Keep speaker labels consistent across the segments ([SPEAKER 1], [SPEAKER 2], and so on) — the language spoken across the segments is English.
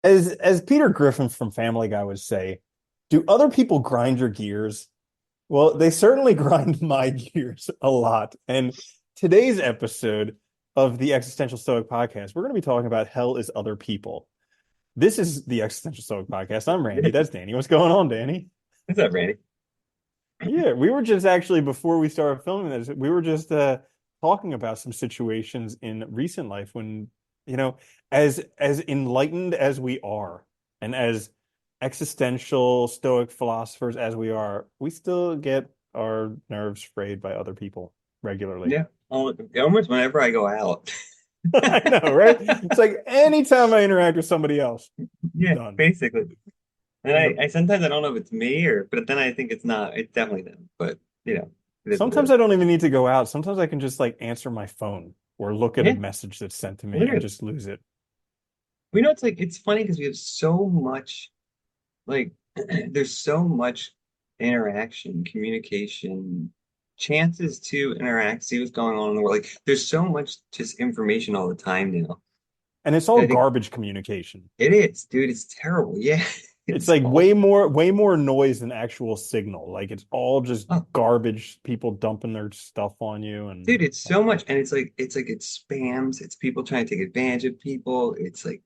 [SPEAKER 1] As Peter Griffin from Family Guy would say, do other people grind your gears? Well, they certainly grind my gears a lot. And today's episode of the Existential Stoic podcast, we're going to be talking about hell is other people. This is the Existential Stoic podcast. I'm Randy. That's Danny. What's going on, Danny?
[SPEAKER 2] What's up, Randy?
[SPEAKER 1] Yeah, we were just actually before we started filming this, we were just talking about some situations in recent life when, you know, as enlightened as we are and as existential stoic philosophers as we are, we still get our nerves frayed by other people regularly.
[SPEAKER 2] Yeah, almost whenever I go out.
[SPEAKER 1] I know, right? It's like anytime I interact with somebody else,
[SPEAKER 2] Yeah,
[SPEAKER 1] done.
[SPEAKER 2] basically. And
[SPEAKER 1] Yep.
[SPEAKER 2] I sometimes I don't know if it's me but then I think it's not. It's definitely them. But it is what it
[SPEAKER 1] Sometimes
[SPEAKER 2] is.
[SPEAKER 1] I don't even need to go out. Sometimes I can just like answer my phone or look at a
[SPEAKER 2] Yeah,
[SPEAKER 1] message that's sent to me and
[SPEAKER 2] literally.
[SPEAKER 1] just lose it.
[SPEAKER 2] It's like it's funny because we have so much like there's so much interaction, communication, chances to interact, see what's going on in the world. Like there's so much just information all the time now.
[SPEAKER 1] And it's all
[SPEAKER 2] And I think
[SPEAKER 1] garbage communication.
[SPEAKER 2] it is, dude. It's terrible. Yeah,
[SPEAKER 1] It's
[SPEAKER 2] it's
[SPEAKER 1] like
[SPEAKER 2] all.
[SPEAKER 1] way more noise than actual signal. Like it's all just
[SPEAKER 2] Oh,
[SPEAKER 1] garbage, people dumping their stuff on you and
[SPEAKER 2] dude, it's so much, and it's like it spams. It's people trying to take advantage of people. It's like,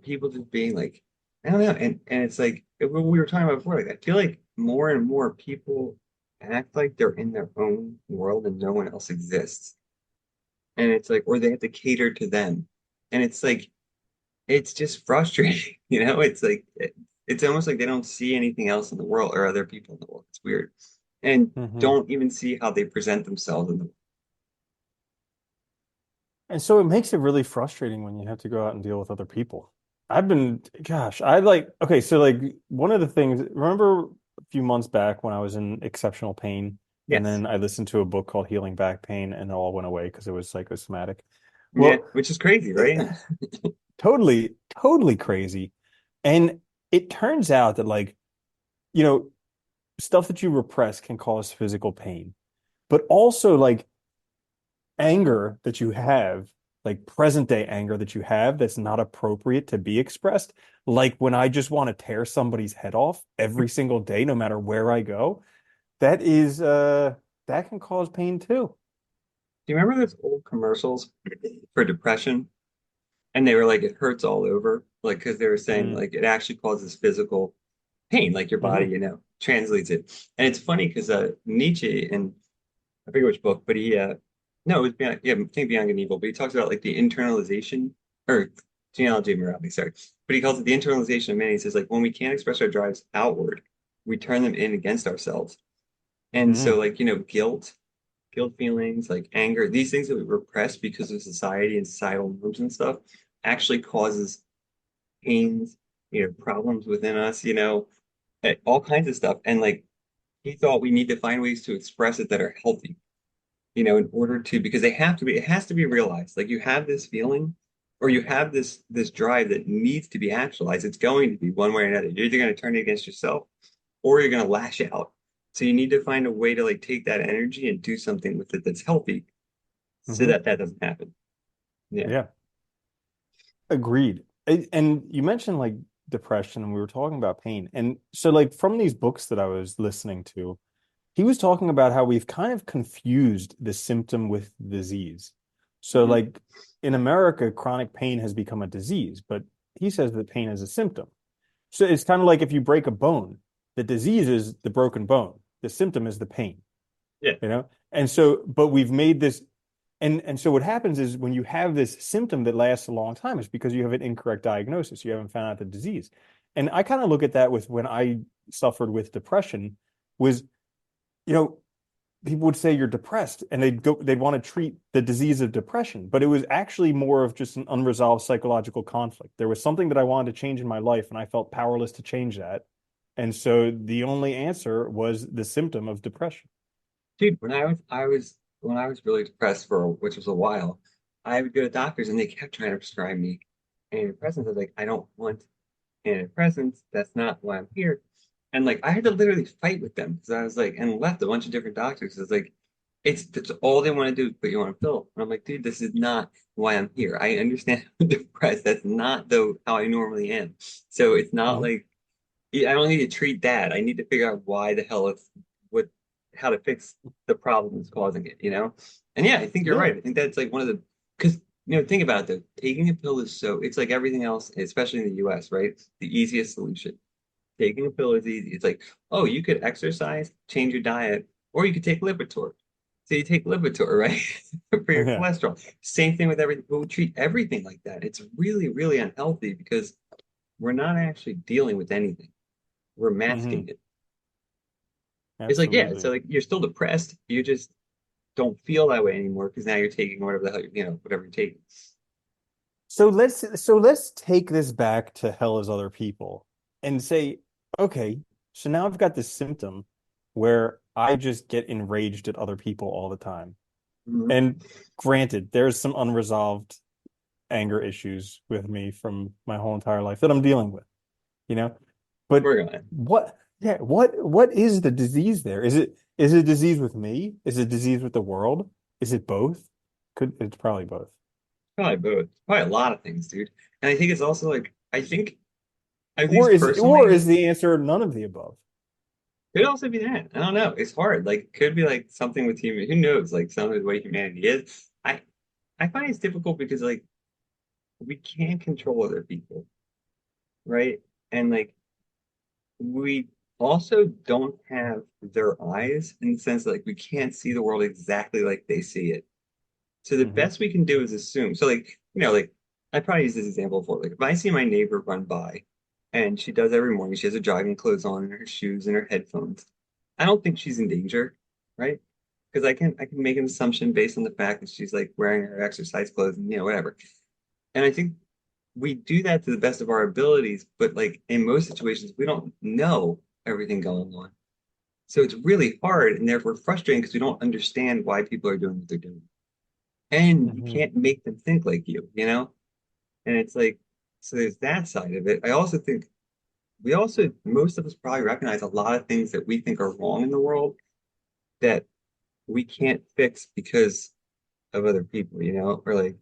[SPEAKER 2] people just being like, I don't know, and it's like what we were talking about before. Like I feel like more and more people act like they're in their own world and no one else exists, and it's like, or they have to cater to them, and it's like it's just frustrating. It's like it's almost like they don't see anything else in the world or other people in the world. It's weird, and
[SPEAKER 1] Mhm.
[SPEAKER 2] don't even see how they present themselves in the world.
[SPEAKER 1] And so it makes it really frustrating when you have to go out and deal with other people. I've been, gosh, I like, okay, so like one of the things, remember a few months back when I was in exceptional pain and
[SPEAKER 2] Yes.
[SPEAKER 1] then I listened to a book called Healing Back Pain and it all went away because it was psychosomatic.
[SPEAKER 2] Yeah,
[SPEAKER 1] Well,
[SPEAKER 2] which is crazy, right?
[SPEAKER 1] totally crazy. And it turns out that like, you know, stuff that you repress can cause physical pain, but also like anger that you have, like present day anger that you have that's not appropriate to be expressed. Like when I just want to tear somebody's head off every single day, no matter where I go, that is that can cause pain too.
[SPEAKER 2] Do you remember those old commercials for depression? And they were like, it hurts all over, like because they were saying
[SPEAKER 1] Mm,
[SPEAKER 2] like it actually causes physical pain, like your body,
[SPEAKER 1] hmm
[SPEAKER 2] translates it. And it's funny because Nietzsche, and I forget which book, but he no, it was Beyond, yeah, I think Beyond Good and Evil, but he talks about like the internalization or genealogy of morality, sorry. But he calls it the internalization of man. He says like when we can't express our drives outward, we turn them in against ourselves. And so
[SPEAKER 1] mm,
[SPEAKER 2] like, guilt feelings, like anger, these things that we repress because of society and societal norms and stuff actually causes pains, problems within us, all kinds of stuff. And like he thought we need to find ways to express it that are healthy, in order to because it has to be realized. Like you have this feeling or you have this drive that needs to be actualized. It's going to be one way or another. You're either going to turn it against yourself or you're going to lash out. So you need to find a way to like take that energy and do something with it that's healthy so
[SPEAKER 1] hmm
[SPEAKER 2] that that doesn't happen. Yeah.
[SPEAKER 1] Yeah, agreed. And you mentioned like depression, and we were talking about pain. And so, like, from these books that I was listening to, he was talking about how we've kind of confused the symptom with disease. So,
[SPEAKER 2] Hmm.
[SPEAKER 1] like in America, chronic pain has become a disease, but he says that pain is a symptom. So it's kind of like if you break a bone, the disease is the broken bone, the symptom is the pain,
[SPEAKER 2] Yeah.
[SPEAKER 1] you know? And so, but we've made this, and so what happens is when you have this symptom that lasts a long time, it's because you have an incorrect diagnosis. You haven't found out the disease. And I kind of look at that with when I suffered with depression was, you know, people would say you're depressed and they'd want to treat the disease of depression, but it was actually more of just an unresolved psychological conflict. There was something that I wanted to change in my life and I felt powerless to change that. And so the only answer was the symptom of depression.
[SPEAKER 2] Dude, when I was really depressed for which was a while, I would go to doctors and they kept trying to prescribe me antidepressants. I was like, I don't want antidepressants. That's not why I'm here. And like I had to literally fight with them because I was like, and left a bunch of different doctors. It's like, it's that's all they want to do is put you on a pill. And I'm like, dude, this is not why I'm here. I understand I'm depressed. That's not though how I normally am. So it's not
[SPEAKER 1] Mhm.
[SPEAKER 2] like I don't need to treat that. I need to figure out why the hell it's what how to fix the problem that's causing it, you know? And yeah, I think you're
[SPEAKER 1] Yeah.
[SPEAKER 2] right. I think that's like one of the because think about it though. Taking a pill is so it's like everything else, especially in the US, right? The easiest solution. Taking a pill is easy. It's like, oh, you could exercise, change your diet, or you could take Lipitor. So you take Lipitor, right? For your
[SPEAKER 1] Yeah.
[SPEAKER 2] cholesterol. Same thing with everything. But we treat everything like that. It's really, really unhealthy because we're not actually dealing with anything. We're
[SPEAKER 1] Hmm.
[SPEAKER 2] masking it. It's like, yeah, so
[SPEAKER 1] Absolutely.
[SPEAKER 2] like you're still depressed. You just don't feel that way anymore because now you're taking whatever the hell, whatever you're taking.
[SPEAKER 1] So let's take this back to hell as other people and say, okay, so now I've got this symptom where I just get enraged at other people all the time.
[SPEAKER 2] Mhm.
[SPEAKER 1] And granted, there's some unresolved anger issues with me from my whole entire life that I'm dealing with, you know? But
[SPEAKER 2] We're going.
[SPEAKER 1] what is the disease there? Is it a disease with me? Is it a disease with the world? Is it both? It's probably both.
[SPEAKER 2] Probably both. Probably a lot of things, dude. And I think it's also like, I think, at
[SPEAKER 1] Or
[SPEAKER 2] least personally,
[SPEAKER 1] is the answer none of the above?
[SPEAKER 2] could also be that. I don't know. It's hard. Like, it could be like something with human. Who knows? Like, some of the way humanity is. I find it's difficult because like we can't control other people, right? And like we also don't have their eyes in the sense that like we can't see the world exactly like they see it. So the
[SPEAKER 1] Hmm.
[SPEAKER 2] best we can do is assume. So like, like I probably use this example before. Like if I see my neighbor run by and she does every morning, she has her jogging clothes on and her shoes and her headphones. I don't think she's in danger, right? Because I can make an assumption based on the fact that she's like wearing her exercise clothes and whatever. And I think we do that to the best of our abilities, but like in most situations, we don't know everything going on. So it's really hard and therefore frustrating because we don't understand why people are doing what they're doing. And you
[SPEAKER 1] Hmm.
[SPEAKER 2] can't make them think like you? And it's like, so there's that side of it. I also think most of us probably recognize a lot of things that we think are wrong in the world that we can't fix because of other people, or like,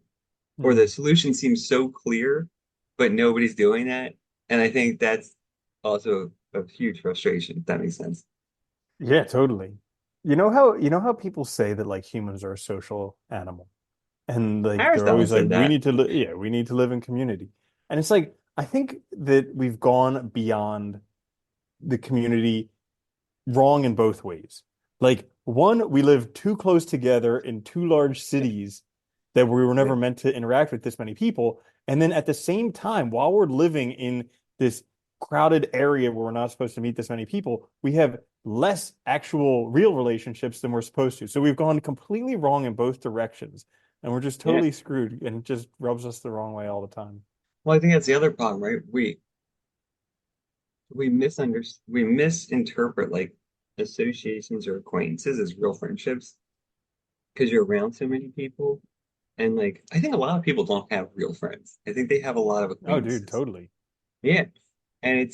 [SPEAKER 2] or the
[SPEAKER 1] Hmm.
[SPEAKER 2] solution seems so clear, but nobody's doing that. And I think that's also a huge frustration, if that makes sense.
[SPEAKER 1] Yeah, totally. You know how people say that like humans are a social animal, and like they're
[SPEAKER 2] Aristotle
[SPEAKER 1] always like,
[SPEAKER 2] said that.
[SPEAKER 1] we need to live in community. And it's like I think that we've gone beyond the community wrong in both ways. Like one, we live too close together in two large cities that we were
[SPEAKER 2] Yeah.
[SPEAKER 1] never meant to interact with this many people. And then at the same time, while we're living in this crowded area where we're not supposed to meet this many people, we have less actual real relationships than we're supposed to. So we've gone completely wrong in both directions. And we're just
[SPEAKER 2] Yeah.
[SPEAKER 1] totally screwed and it just rubs us the wrong way all the time.
[SPEAKER 2] Well, I think that's the other problem, right? We misinterpret like associations or acquaintances as real friendships because you're around so many people. And like I think a lot of people don't have real friends. I think they have a lot of
[SPEAKER 1] Oh, dude,
[SPEAKER 2] acquaintances.
[SPEAKER 1] totally.
[SPEAKER 2] Yeah. And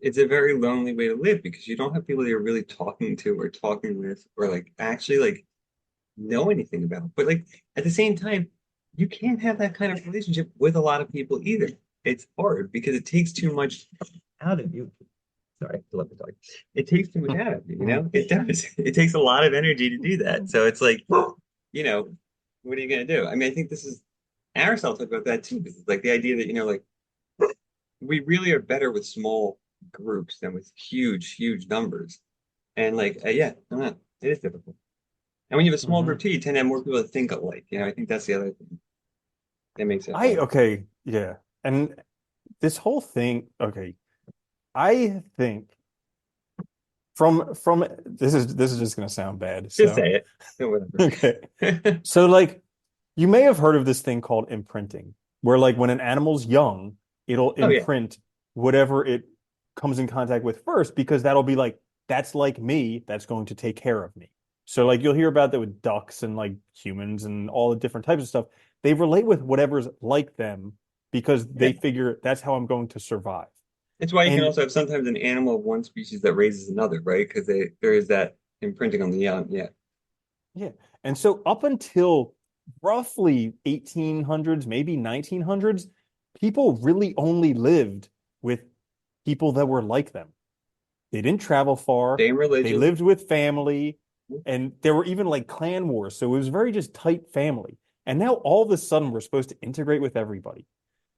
[SPEAKER 2] it's a very lonely way to live because you don't have people that you're really talking to or talking with or like actually like know anything about. But like at the same time, you can't have that kind of relationship with a lot of people either. It's hard because it takes too much out of you. Sorry, to let me talk. It takes too much out of you, you
[SPEAKER 1] Mhm.
[SPEAKER 2] know? It does. It takes a lot of energy to do that. So it's like, what are you gonna do? I mean, I think this is Aristotle talked about that too, because it's like the idea that, like we really are better with small groups than with huge, huge numbers. And like, yeah, I don't know. It is difficult. And when you have a small group
[SPEAKER 1] Mhm.
[SPEAKER 2] too, you tend to have more people that think alike. I think that's the other thing that makes it hard.
[SPEAKER 1] Okay, yeah. And this whole thing, okay, I think from this is just gonna sound bad.
[SPEAKER 2] Just
[SPEAKER 1] So
[SPEAKER 2] say it. No, whatever.
[SPEAKER 1] okay. So like you may have heard of this thing called imprinting, where like when an animal's young, it'll
[SPEAKER 2] Oh yeah.
[SPEAKER 1] imprint whatever it comes in contact with first, because that'll be like, that's like me, that's going to take care of me. So like you'll hear about that with ducks and like humans and all the different types of stuff. They relate with whatever's like them because
[SPEAKER 2] Yeah.
[SPEAKER 1] they figure that's how I'm going to survive.
[SPEAKER 2] It's why you can
[SPEAKER 1] And
[SPEAKER 2] also have sometimes an animal of one species that raises another, right? Because there is that imprinting on the young. Yeah.
[SPEAKER 1] Yeah. And so up until roughly 1800s, maybe 1900s, people really only lived with people that were like them. They didn't travel far.
[SPEAKER 2] Same
[SPEAKER 1] They
[SPEAKER 2] religion.
[SPEAKER 1] lived with family, and there were even like clan wars. So it was very just tight family. And now all of a sudden we're supposed to integrate with everybody.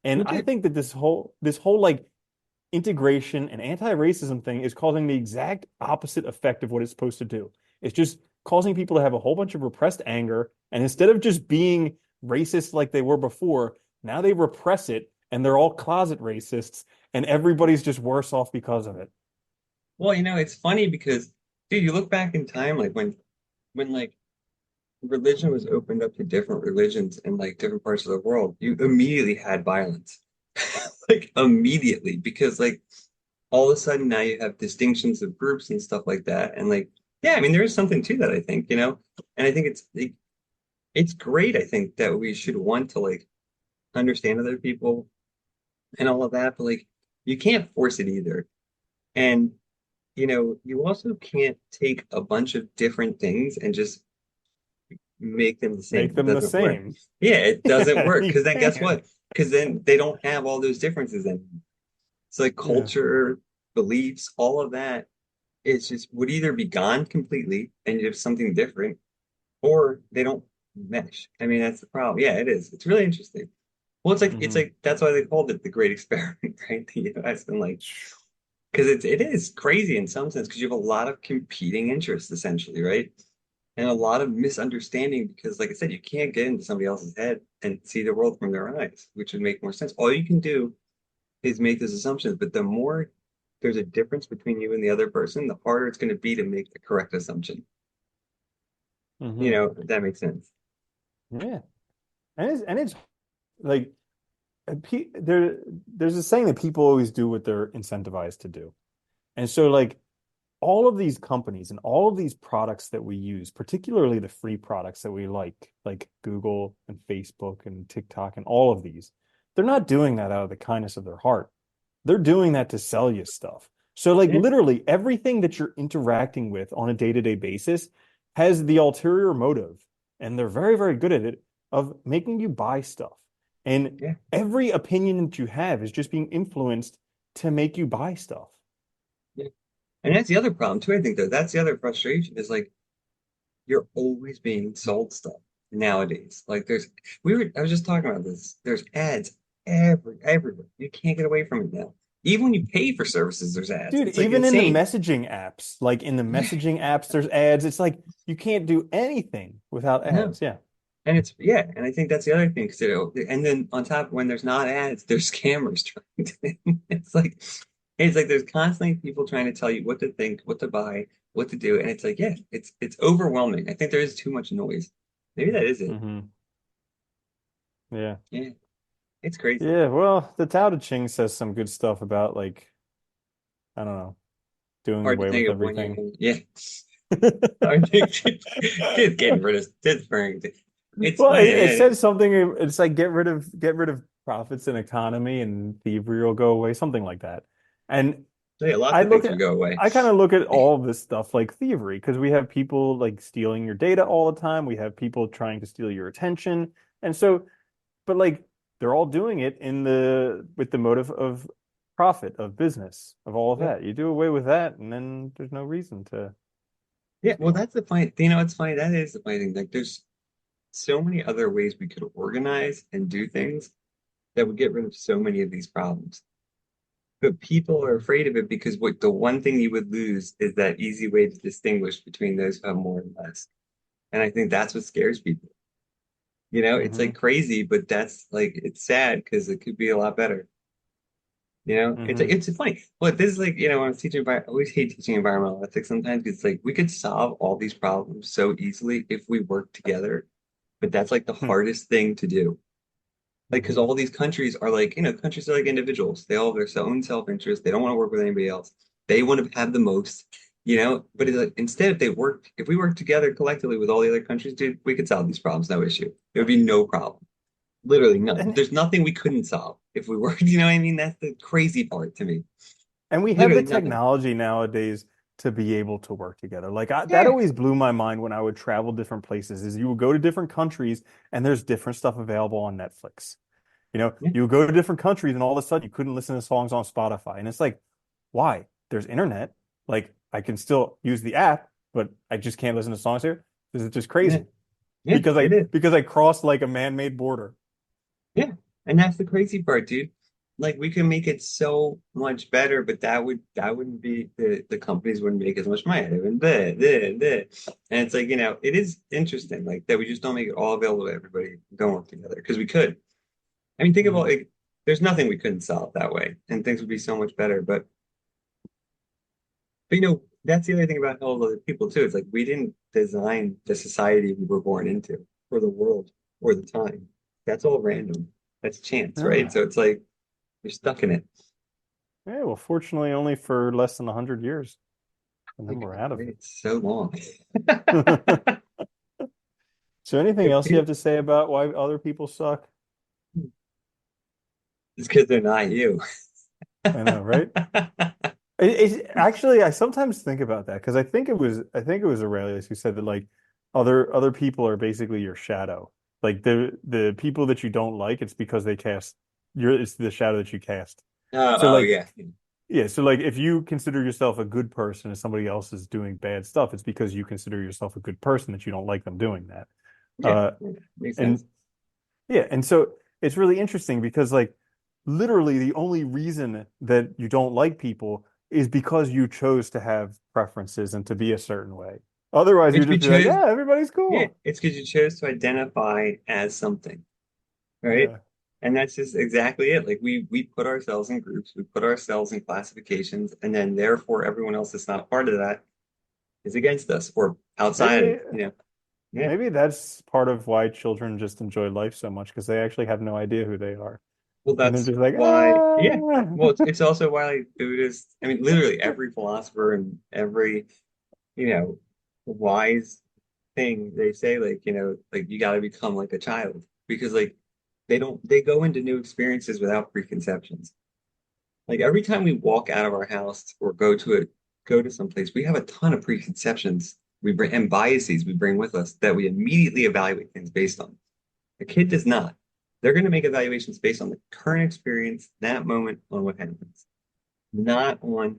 [SPEAKER 1] And
[SPEAKER 2] We
[SPEAKER 1] I
[SPEAKER 2] did.
[SPEAKER 1] think that this whole like integration and anti-racism thing is causing the exact opposite effect of what it's supposed to do. It's just causing people to have a whole bunch of repressed anger, and instead of just being racist like they were before, now they repress it and they're all closet racists, and everybody's just worse off because of it.
[SPEAKER 2] Well, it's funny because, dude, you look back in time, like when like religion was opened up to different religions in like different parts of the world, you immediately had violence. Like immediately, because like all of a sudden now you have distinctions of groups and stuff like that. And like, yeah, I mean, there is something to that, I think, and I think it's great, I think, that we should want to like understand other people and all of that, but like you can't force it either. And you also can't take a bunch of different things and just make them the same.
[SPEAKER 1] Make
[SPEAKER 2] It
[SPEAKER 1] them the
[SPEAKER 2] doesn't work.
[SPEAKER 1] same.
[SPEAKER 2] Yeah, it doesn't
[SPEAKER 1] Yeah,
[SPEAKER 2] work
[SPEAKER 1] you
[SPEAKER 2] because then guess
[SPEAKER 1] can.
[SPEAKER 2] what? Because then they don't have all those differences anymore. It's like
[SPEAKER 1] Yeah.
[SPEAKER 2] culture, beliefs, all of that is just would either be gone completely and you have something different, or they don't mesh. I mean, that's the problem. Yeah, it is. It's really interesting. Well, it's
[SPEAKER 1] Hmm.
[SPEAKER 2] like that's why they called it the Great Experiment, right? The US and like because it is crazy in some sense because you have a lot of competing interests essentially, right? And a lot of misunderstanding because, like I said, you can't get into somebody else's head and see the world from their eyes, which would make more sense. All you can do is make those assumptions, but the more there's a difference between you and the other person, the harder it's going to be to make the correct assumption.
[SPEAKER 1] Hmm.
[SPEAKER 2] If that makes sense.
[SPEAKER 1] Yeah. And it's like there's a saying that people always do what they're incentivized to do. And so like all of these companies and all of these products that we use, particularly the free products that we like Google and Facebook and TikTok and all of these, they're not doing that out of the kindness of their heart. They're doing that to sell you stuff. So like
[SPEAKER 2] Yeah,
[SPEAKER 1] literally everything that you're interacting with on a day-to-day basis has the ulterior motive, and they're very, very good at it, of making you buy stuff. And
[SPEAKER 2] yeah,
[SPEAKER 1] every opinion that you have is just being influenced to make you buy stuff.
[SPEAKER 2] yeah. And that's the other problem too, I think, though. That's the other frustration is like you're always being sold stuff nowadays. Like I was just talking about this. There's ads everywhere. You can't get away from it now. Even when you pay for services, there's ads.
[SPEAKER 1] Dude,
[SPEAKER 2] It's like
[SPEAKER 1] even in the
[SPEAKER 2] insane.
[SPEAKER 1] messaging apps, like in the
[SPEAKER 2] Yeah,
[SPEAKER 1] messaging apps, there's ads. It's like you can't do anything without
[SPEAKER 2] no.
[SPEAKER 1] ads. Yeah.
[SPEAKER 2] Yeah, and I think that's the other thing. And then on top, when there's not ads, there's scammers trying to. It's like there's constantly people trying to tell you what to think, what to buy, what to do, and it's like, yeah, it's overwhelming. I think there is too much noise. Maybe that is it.
[SPEAKER 1] Hmm. Yeah.
[SPEAKER 2] Yeah, it's crazy.
[SPEAKER 1] Yeah. Well, the Tao Te Ching says some good stuff about like, I don't know, doing
[SPEAKER 2] Hard to
[SPEAKER 1] away
[SPEAKER 2] think
[SPEAKER 1] with
[SPEAKER 2] of when you
[SPEAKER 1] everything.
[SPEAKER 2] can. Yeah, hard to, just getting rid of just burning. It's
[SPEAKER 1] Well,
[SPEAKER 2] funny.
[SPEAKER 1] it
[SPEAKER 2] Yeah,
[SPEAKER 1] says something. It's like get rid of profits and economy, and thievery will go away, something like that. And
[SPEAKER 2] yeah, lots
[SPEAKER 1] I
[SPEAKER 2] of
[SPEAKER 1] look
[SPEAKER 2] things would
[SPEAKER 1] at
[SPEAKER 2] go away.
[SPEAKER 1] I kind of look at all of this stuff like thievery because we have people like stealing your data all the time. We have people trying to steal your attention. And so, but like they're all doing it in the with the motive of profit, of business, of all of
[SPEAKER 2] Yeah.
[SPEAKER 1] that. You do away with that, and then there's no reason to
[SPEAKER 2] Yeah, well,
[SPEAKER 1] steal.
[SPEAKER 2] that's the funny. It's funny. That is the funny thing. Like, there's so many other ways we could organize and do things that would get rid of so many of these problems. But people are afraid of it because what the one thing you would lose is that easy way to distinguish between those who have more and less. And I think that's what scares people. It's
[SPEAKER 1] Hmm.
[SPEAKER 2] like crazy, but that's like it's sad because it could be a lot better. It's like
[SPEAKER 1] Hmm.
[SPEAKER 2] it's funny. But this is like, when I was teaching I always hate teaching environmental ethics sometimes because it's like we could solve all these problems so easily if we work together. But that's like the hardest thing to do. Like, because
[SPEAKER 1] Hmm.
[SPEAKER 2] all these countries are like, countries are like individuals. They all have their own self-interest. They don't want to work with anybody else. They want to have the most, but it's like, instead, if we work together collectively with all the other countries, dude, we could solve these problems, no issue. It would be no problem. Literally none.
[SPEAKER 1] And
[SPEAKER 2] There's nothing we couldn't solve if we worked. You know what I mean? That's the crazy part to me.
[SPEAKER 1] and we have the
[SPEAKER 2] Literally nothing.
[SPEAKER 1] technology nowadays to be able to work together. Like that
[SPEAKER 2] Yeah.
[SPEAKER 1] always blew my mind when I would travel different places is you would go to different countries and there's different stuff available on Netflix.
[SPEAKER 2] Yeah.
[SPEAKER 1] You would go to different countries and all of a sudden you couldn't listen to songs on Spotify. And it's like, why? There's internet. Like I can still use the app, but I just can't listen to songs here. This is just
[SPEAKER 2] Yeah.
[SPEAKER 1] crazy
[SPEAKER 2] Yeah. It is.
[SPEAKER 1] because I crossed like a man-made border.
[SPEAKER 2] Yeah. And that's the crazy part, dude. Like we can make it so much better, but that wouldn't be the companies wouldn't make as much money. They wouldn't blah. And it's like, it is interesting, like that we just don't make it all available to everybody going together. Because we could. I mean, think about
[SPEAKER 1] Mm.
[SPEAKER 2] like there's nothing we couldn't solve that way, and things would be so much better. But that's the other thing about all other people too. It's like we didn't design the society we were born into, or the world, or the time. That's all random. That's chance, right?
[SPEAKER 1] Yeah.
[SPEAKER 2] So it's like you're stuck in it.
[SPEAKER 1] Yeah, well, fortunately, only for less than 100 years, and
[SPEAKER 2] My
[SPEAKER 1] then we're
[SPEAKER 2] God,
[SPEAKER 1] out of
[SPEAKER 2] right?
[SPEAKER 1] it.
[SPEAKER 2] It's so long.
[SPEAKER 1] So, anything else you have to say about why other people suck?
[SPEAKER 2] It's because they're not you.
[SPEAKER 1] I know, right? Actually, I sometimes think about that because I think it was Aurelius who said that like other people are basically your shadow. Like the people that you don't like, it's because they cast it's the shadow that you cast. So
[SPEAKER 2] Oh
[SPEAKER 1] like
[SPEAKER 2] yeah,
[SPEAKER 1] yeah, so like if you consider yourself a good person and somebody else is doing bad stuff, it's because you consider yourself a good person that you don't like them doing that.
[SPEAKER 2] yeah,
[SPEAKER 1] Uh
[SPEAKER 2] yeah. Makes
[SPEAKER 1] and
[SPEAKER 2] sense.
[SPEAKER 1] yeah, and so it's really interesting because like literally the only reason that you don't like people is because you chose to have preferences and to be a certain way. Otherwise,
[SPEAKER 2] It's
[SPEAKER 1] you'd
[SPEAKER 2] we
[SPEAKER 1] just be like,
[SPEAKER 2] chose.
[SPEAKER 1] yeah, everybody's
[SPEAKER 2] Yeah,
[SPEAKER 1] cool.
[SPEAKER 2] it's because you chose to identify as something, right?
[SPEAKER 1] Yeah.
[SPEAKER 2] And that's just exactly it. Like we put ourselves in groups, we put ourselves in classifications, and then therefore everyone else that's not part of that is against us or outside of,
[SPEAKER 1] Maybe
[SPEAKER 2] Yeah.
[SPEAKER 1] maybe that's part of why children just enjoy life so much because they actually have no idea who they are.
[SPEAKER 2] Well,
[SPEAKER 1] And they're
[SPEAKER 2] that's
[SPEAKER 1] just like,
[SPEAKER 2] why, yeah.
[SPEAKER 1] ah.
[SPEAKER 2] Well, it's also why like Buddhists, I mean, literally every philosopher and every, you know, wise thing they say, like, like you got to become like a child because like they go into new experiences without preconceptions. Like every time we walk out of our house or go to some place, we have a ton of preconceptions we bring and biases we bring with us that we immediately evaluate things based on. A kid does not. They're going to make evaluations based on the current experience, that moment, on what happens, not on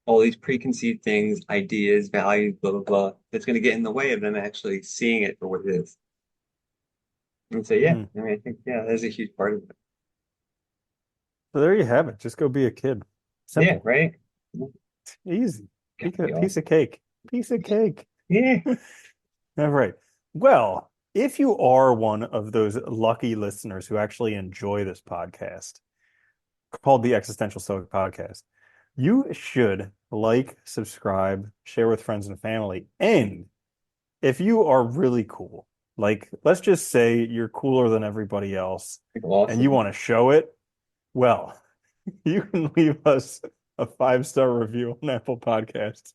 [SPEAKER 2] all these preconceived things, ideas, values, blah, blah, blah, that's going to get in the way of them actually seeing it for what it is. And so, yeah,
[SPEAKER 1] Hmm.
[SPEAKER 2] I mean, I think, yeah, there's a huge part of it.
[SPEAKER 1] So there you have it. Just go be a kid.
[SPEAKER 2] Yeah,
[SPEAKER 1] Simple.
[SPEAKER 2] right?
[SPEAKER 1] Easy.
[SPEAKER 2] Gotta be
[SPEAKER 1] Piece
[SPEAKER 2] awesome.
[SPEAKER 1] of cake. Piece of cake.
[SPEAKER 2] Yeah.
[SPEAKER 1] All right. Well, if you are one of those lucky listeners who actually enjoy this podcast called the Existential Stoic Podcast, you should like, subscribe, share with friends and family. And if you are really cool, like let's just say you're cooler than everybody else and you
[SPEAKER 2] Awesome.
[SPEAKER 1] want to show it, well, you can leave us a 5-star review on Apple Podcasts.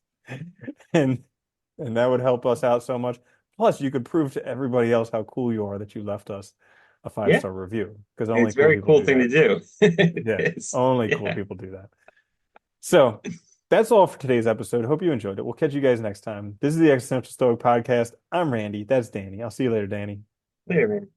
[SPEAKER 1] And that would help us out so much. Plus, you could prove to everybody else how cool you are that you left us a five
[SPEAKER 2] Yeah.
[SPEAKER 1] star review because only
[SPEAKER 2] It's a
[SPEAKER 1] cool
[SPEAKER 2] very
[SPEAKER 1] people
[SPEAKER 2] cool
[SPEAKER 1] do
[SPEAKER 2] thing to
[SPEAKER 1] that.
[SPEAKER 2] do. It
[SPEAKER 1] Yeah,
[SPEAKER 2] is.
[SPEAKER 1] only cool
[SPEAKER 2] Yeah.
[SPEAKER 1] people do that. So that's all for today's episode. Hope you enjoyed it. We'll catch you guys next time. This is the Existential Stoic Podcast. I'm Randy. That's Danny. I'll see you later, Danny.
[SPEAKER 2] Later, man.